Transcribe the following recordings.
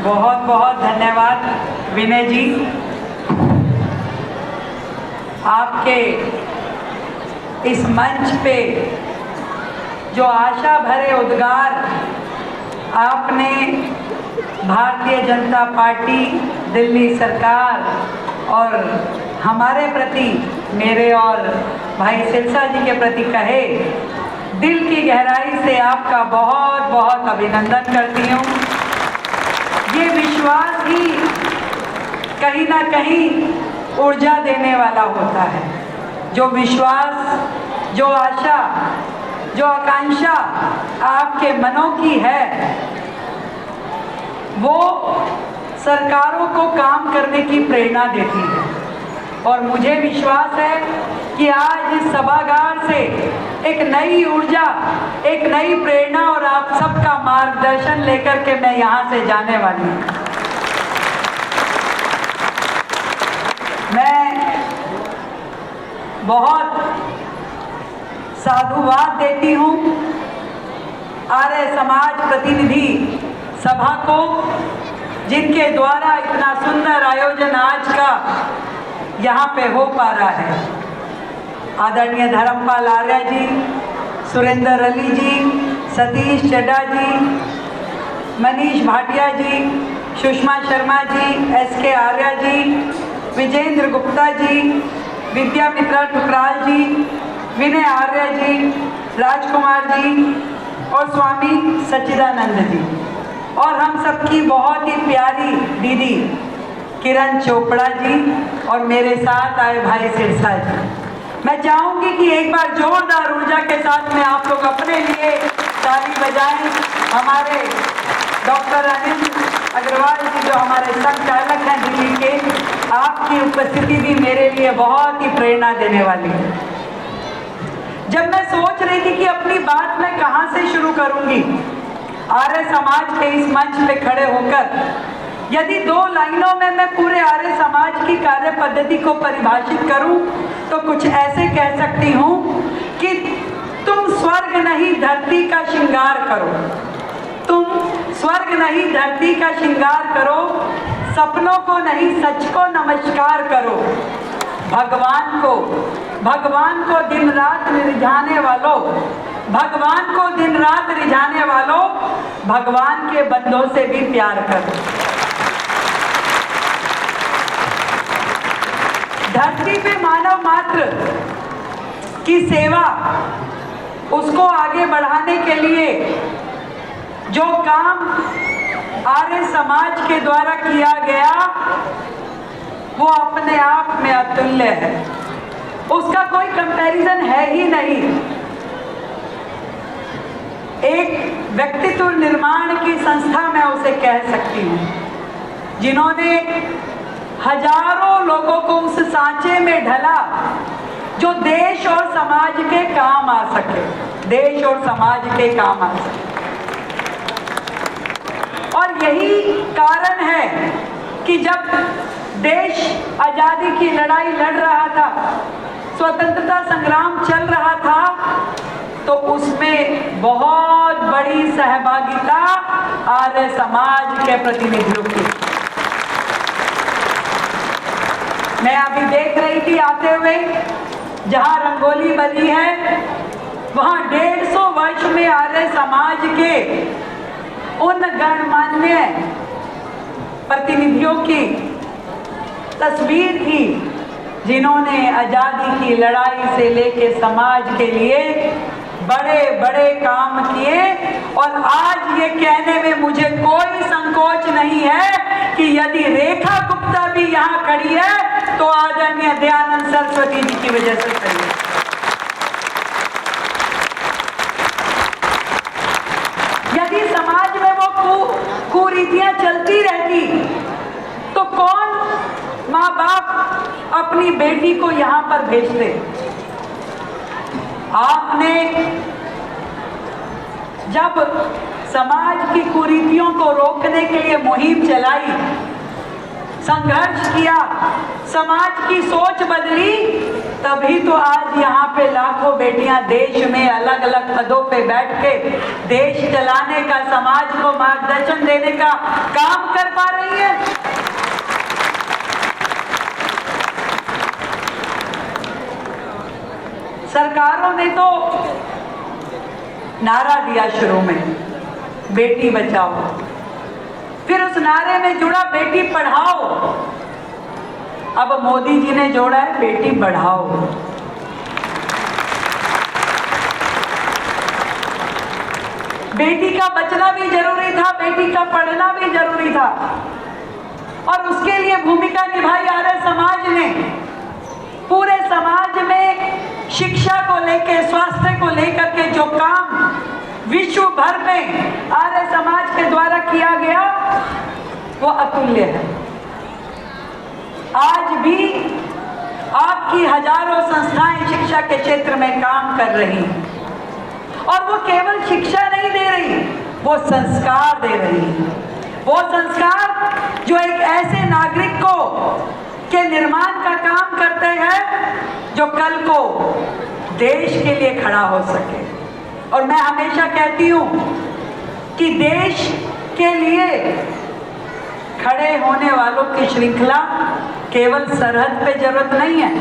बहुत बहुत धन्यवाद विनय जी। आपके इस मंच पे जो आशा भरे उद्गार आपने भारतीय जनता पार्टी, दिल्ली सरकार और हमारे प्रति, मेरे और भाई सिरसा जी के प्रति कहे, दिल की गहराई से आपका बहुत बहुत अभिनंदन करती हूँ। ये विश्वास ही कहीं ना कहीं ऊर्जा देने वाला होता है। जो विश्वास, जो आशा, जो आकांक्षा आपके मनों की है, वो सरकारों को काम करने की प्रेरणा देती है। और मुझे विश्वास है कि आज इस सभागार से एक नई ऊर्जा, एक नई प्रेरणा और आप सबका मार्गदर्शन लेकर के मैं यहाँ से जाने वाली हूँ। मैं बहुत साधुवाद देती हूँ आर्य समाज प्रतिनिधि सभा को, जिनके द्वारा इतना सुंदर आयोजन आज का यहाँ पे हो पा रहा है। आदरणीय धर्मपाल आर्य जी, सुरेंद्र अली जी, सतीश चड्डा जी, मनीष भाटिया जी, सुषमा शर्मा जी, एस.के. आर्य जी, विजेंद्र गुप्ता जी, विद्यामित्रा ठुकराल जी, विनय आर्य जी, राजकुमार जी और स्वामी सच्चिदानंद जी, और हम सबकी बहुत ही प्यारी दीदी किरण चोपड़ा जी और मेरे साथ आए भाई सिरसा जी। मैं चाहूँगी कि एक बार जोरदार ऊर्जा के साथ में आप लोग अपने लिए ताली बजाएं। हमारे डॉक्टर अनिल अग्रवाल जी, जो हमारे संचालक हैं दिल्ली के, आपकी उपस्थिति भी मेरे लिए बहुत ही प्रेरणा देने वाली है। जब मैं सोच रही थी कि अपनी बात मैं कहाँ से शुरू करूँगी, आर्य समाज के इस मंच पे खड़े होकर यदि 2 लाइनों में मैं पूरे आर्य समाज की कार्य पद्धति को परिभाषित करूं, तो कुछ ऐसे कह सकती हूं कि तुम स्वर्ग नहीं धरती का श्रृंगार करो, तुम स्वर्ग नहीं धरती का श्रृंगार करो, सपनों को नहीं सच को नमस्कार करो, भगवान को दिन रात रिझाने वालों, भगवान को दिन रात रिझाने वालों, भगवान के बंदों से भी प्यार करो। धरती पे मानव मात्र की सेवा, उसको आगे बढ़ाने के लिए जो काम आर्य समाज के द्वारा किया गया, वो अपने आप में अतुल्य है, उसका कोई कंपैरिजन है ही नहीं। एक व्यक्तित्व निर्माण की संस्था मैं उसे कह सकती हूँ, जिन्होंने हजारों लोगों को उस सांचे में ढला जो देश और समाज के काम आ सके, देश और समाज के काम आ सके। और यही कारण है कि जब देश आजादी की लड़ाई लड़ रहा था, स्वतंत्रता संग्राम चल रहा था, तो उसमें बहुत बड़ी सहभागिता आर्य समाज के प्रतिनिधियों की। मैं अभी देख रही थी आते हुए, जहां रंगोली बनी है, वहां 150 वर्ष में आर्य समाज के उन गणमान्य प्रतिनिधियों की तस्वीर थी, जिन्होंने आजादी की लड़ाई से लेके समाज के लिए बड़े बड़े काम किए। और आज ये कहने में मुझे कोई संकोच नहीं है कि यदि रेखा गुप्ता भी यहाँ खड़ी है, तो आदरणीय दयानंद सरस्वती जी की वजह से खड़ी है। यदि समाज में वो कुरीतियां चलती रहती, तो कौन माँ बाप अपनी बेटी को यहाँ पर भेजते? आपने जब समाज की कुरीतियों को रोकने के लिए मुहिम चलाई, संघर्ष किया, समाज की सोच बदली, तभी तो आज यहाँ पे लाखों बेटियां देश में अलग अलग पदों पे बैठ के देश चलाने का, समाज को मार्गदर्शन देने का काम कर पा रही है। सरकारों ने तो नारा दिया शुरू में, बेटी बचाओ, फिर उस नारे में जुड़ा बेटी पढ़ाओ, अब मोदी जी ने जोड़ा है बेटी बढ़ाओ। बेटी का बचना भी जरूरी था, बेटी का पढ़ना भी जरूरी था, और उसके लिए भूमिका निभाई आर्य समाज ने। पूरे समाज में शिक्षा को लेकर, स्वास्थ्य को लेकर के जो काम विश्व भर में आर्य समाज के द्वारा किया गया वो अतुल्य है। आज भी आपकी हजारों संस्थाएं शिक्षा के क्षेत्र में काम कर रही हैं, और वो केवल शिक्षा नहीं दे रही, वो संस्कार दे रही है। वो संस्कार जो एक ऐसे नागरिक को के निर्माण का काम करते हैं जो कल को देश के लिए खड़ा हो सके। और मैं हमेशा कहती हूँ कि देश के लिए खड़े होने वालों की श्रृंखला केवल सरहद पे जरूरत नहीं है।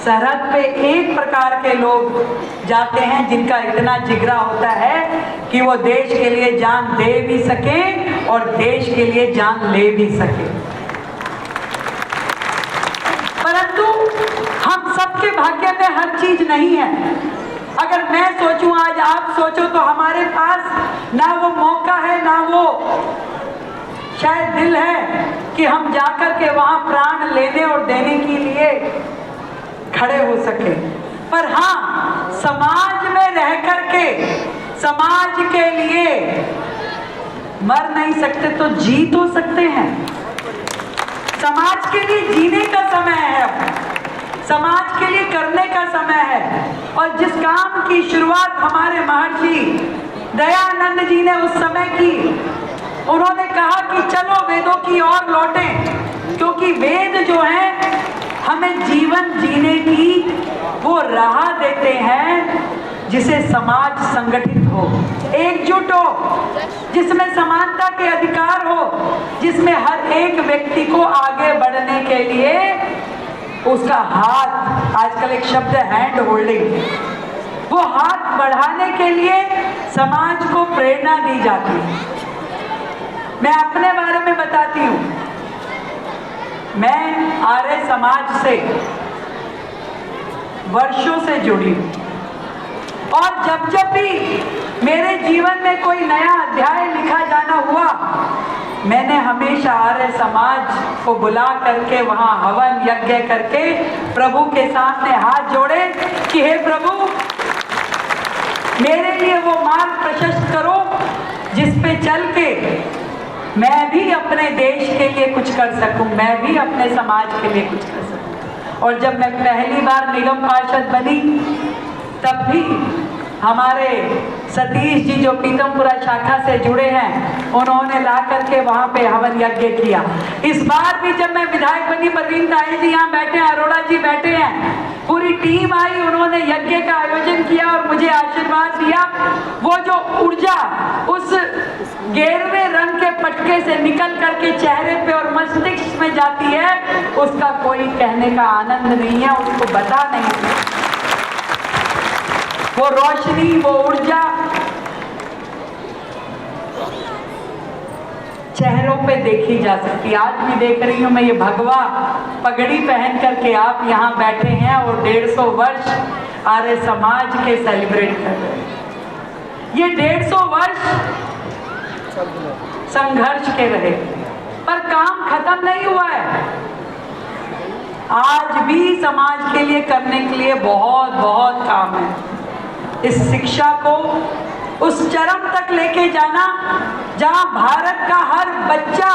सरहद पे एक प्रकार के लोग जाते हैं जिनका इतना जिगरा होता है कि वो देश के लिए जान दे भी सके और देश के लिए जान ले भी सके। परंतु हम सबके भाग्य में हर चीज नहीं है। अगर मैं सोचूं, आज आप सोचो, तो हमारे पास ना वो मौका है, ना वो शायद दिल है कि हम जाकर के वहां प्राण लेने और देने के लिए खड़े हो सके। पर हाँ, समाज में रह करके समाज के लिए मर नहीं सकते तो जी तो सकते हैं। समाज के लिए जीने का समय है, अब समाज के लिए करने का समय है। और जिस काम की शुरुआत हमारे महर्षि दयानंद जी ने उस समय की, उन्होंने कहा कि चलो वेदों की ओर लौटें, क्योंकि वेद जो है हमें जीवन जीने की वो राह देते हैं जिसे समाज संगठित हो, एकजुट हो, जिसमें समानता के अधिकार हो, जिसमें हर एक व्यक्ति को आगे बढ़ने के लिए उसका हाथ, आजकल एक शब्द है हैंड होल्डिंग, वो हाथ बढ़ाने के लिए समाज को प्रेरणा दी जाती है। मैं अपने बारे में बताती हूँ। मैं आर्य समाज से वर्षों से जुड़ी हूँ, और जब जब भी मेरे जीवन में कोई नया अध्याय लिखा जाना हुआ, मैंने हमेशा आर्य समाज को बुला करके वहाँ हवन यज्ञ करके प्रभु के सामने हाथ जोड़े कि हे प्रभु, मेरे लिए वो मार्ग प्रशस्त करो जिस पे चल के मैं भी अपने देश के लिए कुछ कर सकूं, मैं भी अपने समाज के लिए कुछ कर सकूं। और जब मैं पहली बार निगम पार्षद बनी, तब भी हमारे सतीश जी जो पीतमपुरा शाखा से जुड़े हैं, उन्होंने ला करके वहाँ पे हवन यज्ञ किया। इस बार भी जब मैं विधायक बनी, परवीन ताई जी यहाँ बैठे हैं, अरोड़ा जी बैठे हैं, पूरी टीम आई, उन्होंने यज्ञ का आयोजन किया और मुझे आशीर्वाद दिया। वो जो ऊर्जा उस गेरुए रंग के पटके से निकल करके चेहरे पे और मस्तिष्क में जाती है, उसका कोई कहने का आनंद नहीं है, उसको बता नहीं है। वो रोशनी, वो ऊर्जा चेहरों पे देखी जा सकती। आज भी देख रही हूँ मैं, ये भगवा पगड़ी पहन करके आप यहाँ बैठे हैं और 150 वर्ष आर्य समाज के सेलिब्रेट कर रहे हैं। ये 150 वर्ष संघर्ष के रहे, पर काम खत्म नहीं हुआ है। आज भी समाज के लिए करने के लिए बहुत बहुत काम है। इस शिक्षा को उस चरम तक लेके जाना जहां भारत का हर बच्चा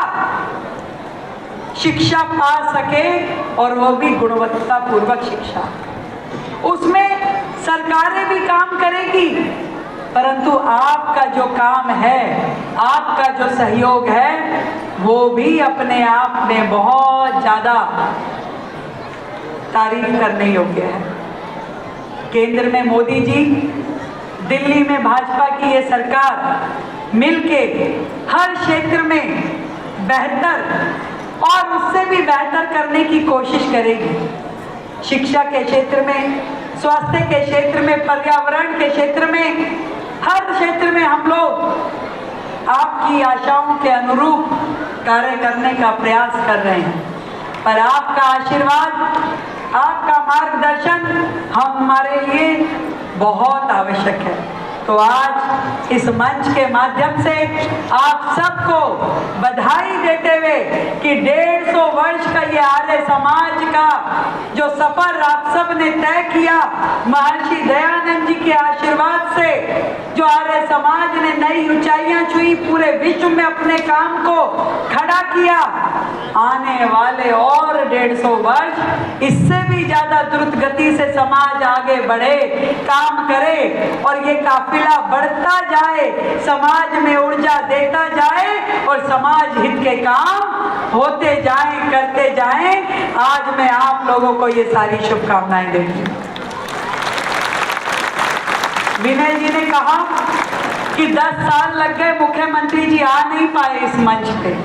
शिक्षा पा सके, और वो भी गुणवत्ता पूर्वक शिक्षा। उसमें सरकारें भी काम करेगी, परंतु आपका जो काम है, आपका जो सहयोग है, वो भी अपने आप में बहुत ज़्यादा तारीफ करने योग्य है। केंद्र में मोदी जी, दिल्ली में भाजपा की ये सरकार मिलके हर क्षेत्र में बेहतर और उससे भी बेहतर करने की कोशिश करेगी। शिक्षा के क्षेत्र में, स्वास्थ्य के क्षेत्र में, पर्यावरण के क्षेत्र में, हर क्षेत्र में हम लोग आपकी आशाओं के अनुरूप कार्य करने का प्रयास कर रहे हैं। पर आपका आशीर्वाद, आपका मार्गदर्शन हमारे लिए बहुत आवश्यक है। तो आज इस मंच के माध्यम से आप सबको बधाई देते हुए कि 150 वर्ष का ये आर्य समाज का जो सफर आप सब ने तय किया, महर्षि दयानंद जी के आशीर्वाद से जो आर्य समाज ने नई ऊंचाइयां छुई, पूरे विश्व में अपने काम को खड़ा किया, आने वाले और 150 वर्ष इससे भी ज्यादा द्रुत गति से समाज आगे बढ़े, काम करे और ये काफिला बढ़ता जाए, समाज में ऊर्जा देता जाए और समाज हित के काम होते जाएं, करते जाएं। आज मैं आप लोगों को ये सारी शुभकामनाएं देती हूँ। विनय जी ने कहा कि 10 साल लग गए, मुख्यमंत्री जी आ नहीं पाए इस मंच पे।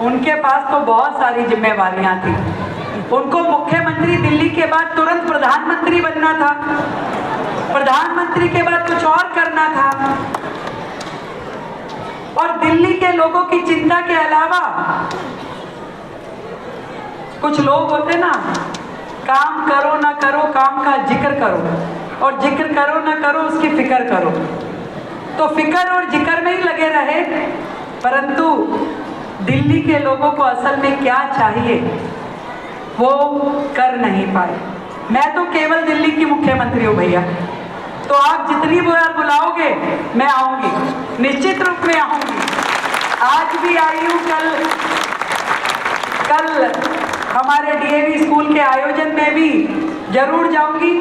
उनके पास तो बहुत सारी जिम्मेवारियां थी। उनको मुख्यमंत्री दिल्ली के बाद तुरंत प्रधानमंत्री बनना था, प्रधानमंत्री के बाद कुछ और करना था, और दिल्ली के लोगों की चिंता के अलावा कुछ लोग होते ना, काम करो ना करो, काम का जिक्र करो, और जिक्र करो ना करो उसकी फिक्र करो। तो फिक्र और जिक्र में ही लगे रहे, परंतु दिल्ली के लोगों को असल में क्या चाहिए वो कर नहीं पाए। मैं तो केवल दिल्ली की मुख्यमंत्री हूँ भैया, तो आप जितनी बार बुलाओगे मैं आऊंगी, निश्चित रूप में आऊंगी। आज भी आई हूँ, कल हमारे डीएवी स्कूल के आयोजन में भी जरूर जाऊंगी,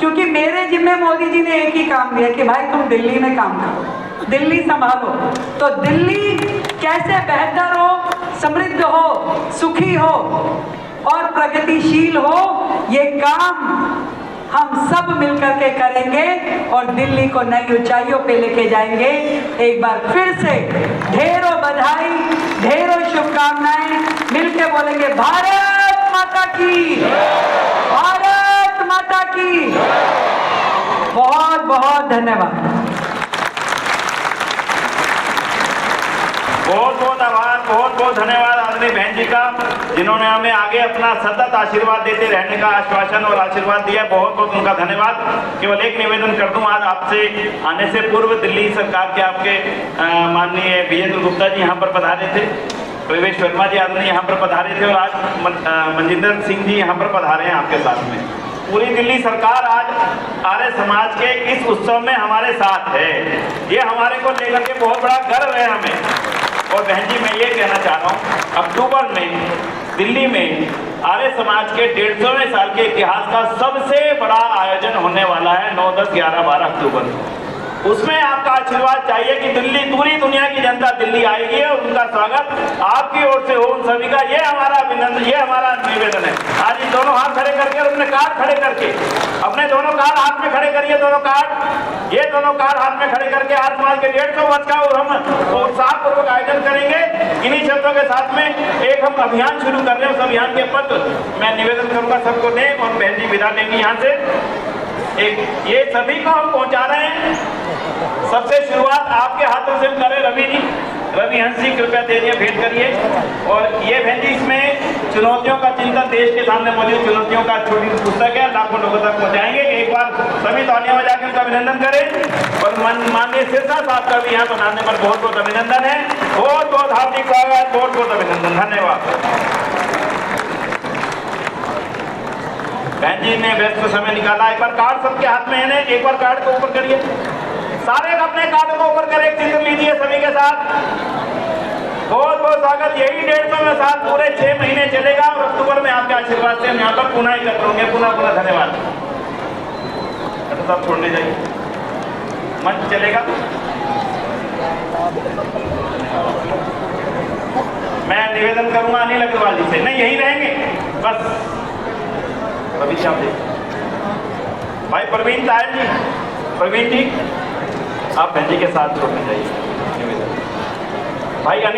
क्योंकि मेरे जिम्मे मोदी जी ने एक ही काम दिया कि भाई तुम दिल्ली में काम करो, दिल्ली संभालो। तो दिल्ली कैसे बेहतर हो, समृद्ध हो, सुखी हो और प्रगतिशील हो, ये काम हम सब मिलकर के करेंगे और दिल्ली को नई ऊंचाइयों पे लेके जाएंगे। एक बार फिर से ढेरों बधाई, ढेरों शुभकामनाएं, मिलके बोलेंगे भारत माता की, भारत माता की। बहुत बहुत धन्यवाद। बहुत बहुत आभार, बहुत बहुत धन्यवाद आदरणीय बहन जी का, जिन्होंने हमें आगे अपना सतत आशीर्वाद देते रहने का आश्वासन और आशीर्वाद दिया। बहुत बहुत उनका धन्यवाद। केवल एक निवेदन कर दूं, आज आपसे आने से पूर्व दिल्ली सरकार के आपके माननीय विजेंद्र गुप्ता जी यहाँ पर पधारे थे, प्रवेश वर्मा जी आदरणीय यहाँ पर पधारे थे, और आज मनजिंदर सिंह जी यहाँ पर पधारे हैं आपके साथ में। पूरी दिल्ली सरकार आज आर्य समाज के इस उत्सव में हमारे साथ है। ये हमारे को लेकर के बहुत बड़ा गर्व है हमें। और बहन जी मैं ये कहना चाह रहा हूँ, अक्टूबर में दिल्ली में आर्य समाज के 150वें साल के इतिहास का सबसे बड़ा आयोजन होने वाला है 9, 10, 11, 12 अक्टूबर। उसमें आपका आशीर्वाद चाहिए कि दिल्ली, पूरी दुनिया की जनता दिल्ली आएगी और उनका स्वागत आपकी ओर से हो, उन सभी का। ये हमारा अभिनंदन, ये हमारा निवेदन है। आज इन दोनों हाथ खड़े करके और अपने कार्ड खड़े करके, अपने दोनों कार्ड हाथ में खड़े करिए, दोनों कार्ड, ये दोनों कार्ड हाथ में खड़े करके आज समाज के 150 वर्ष का हम उत्साहपूर्वक आयोजन करेंगे। इन्हीं शब्दों के साथ में एक हम अभियान शुरू कर रहे हैं। उस अभियान के पत्र मैं निवेदन करूंगा सबको दें, और बहन जी विदा लेंगी यहाँ से। एक ये सभी को हम पहुंचा रहे हैं। सबसे शुरुआत आपके हाथों से करें। रवि जी, रवि हंस जी कृपया दे दिए, भेंट करिए। और ये बहन जी, इसमें चुनौतियों का चिंतन, देश के सामने मौजूद चुनौतियों का छोटी पुस्तक है, लाखों लोगों तक पहुंचाएंगे। एक बार सभी तालियां बजा के उनका अभिनंदन करें। और माननीय सिरसा साहब का भी यहाँ बनाने पर बहुत बहुत अभिनंदन है। बहुत बहुत हार्दिक स्वागत, बहुत बहुत अभिनंदन, धन्यवाद। बहन जी ने व्यस्त समय निकाला। एक बार कार्ड सबके हाथ में है ना, एक बार कार्ड को ऊपर करिए, सारे अपने कार्ड को ऊपर करें, एक चित्र लीजिए सभी के साथ। बहुत बहुत स्वागत। यही 150वें साल पूरे 6 महीने चलेगा और अक्टूबर में आपके आशीर्वाद से हम यहाँ पर पुनः एकत्र होंगे। पुनः धन्यवाद। सब छोड़ने जाइए, मंच चलेगा। मैं निवेदन करूंगा अनिल अग्रवाल जी से, नहीं यहीं रहेंगे बस। रवि श्याम जी, भाई प्रवीण तायल जी, प्रवीण जी आप बहन जी के साथ छोड़ने जाइए निवेदन। भाई अनिल